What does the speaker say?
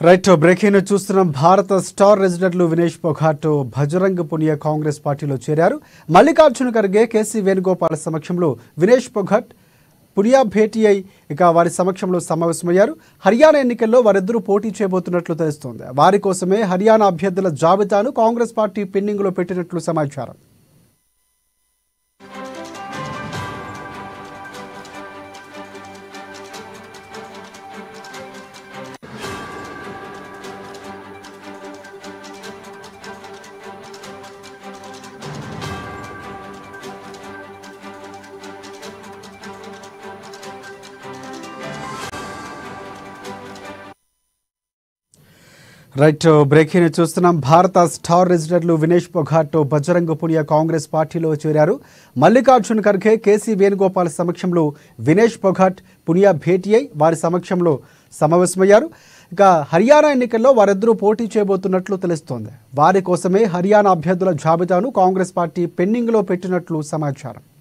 Right breaking చూస్తున్నాం. భారత star రెసిడెంట్లు Vinesh Phogat Bajrang Punia Congress పార్టీలో చేరారు. మల్లికార్జున ఖర్గే, కేసీ వేణుగోపాల్ సమక్షంలో వినేష్ పొగాట్ పునియా భేటీ అయి వారి సమక్షంలో సమావేశమయ్యారు. హర్యానా ఎన్నికల్లో వారిద్దరూ పోటీ చేయబోతున్నట్లు తెలుస్తోంది. వారి కోసమే హర్యానా అభ్యర్థుల జాబితాను కాంగ్రెస్ పార్టీ పెండింగ్లో పెట్టినట్లు సమాచారం. రైట్ బ్రేకింగ్ చూస్తున్నాం. భారత స్టార్ రెసిడెంట్లు వినేష్ పొగాట్ బజరంగ్ పునియా కాంగ్రెస్ పార్టీలో చేరారు. మల్లికార్జున ఖర్గే, కేసీ వేణుగోపాల్ సమక్షంలో వినేష్ పొగాట్ పునియా భేటీ అయి వారి సమక్షంలో సమావేశమయ్యారు. హర్యానా ఎన్నికల్లో వారిద్దరూ పోటీ చేయబోతున్నట్లు తెలుస్తోంది. వారి కోసమే హర్యానా అభ్యర్థుల జాబితాను కాంగ్రెస్ పార్టీ పెండింగ్లో పెట్టినట్లు సమాచారం.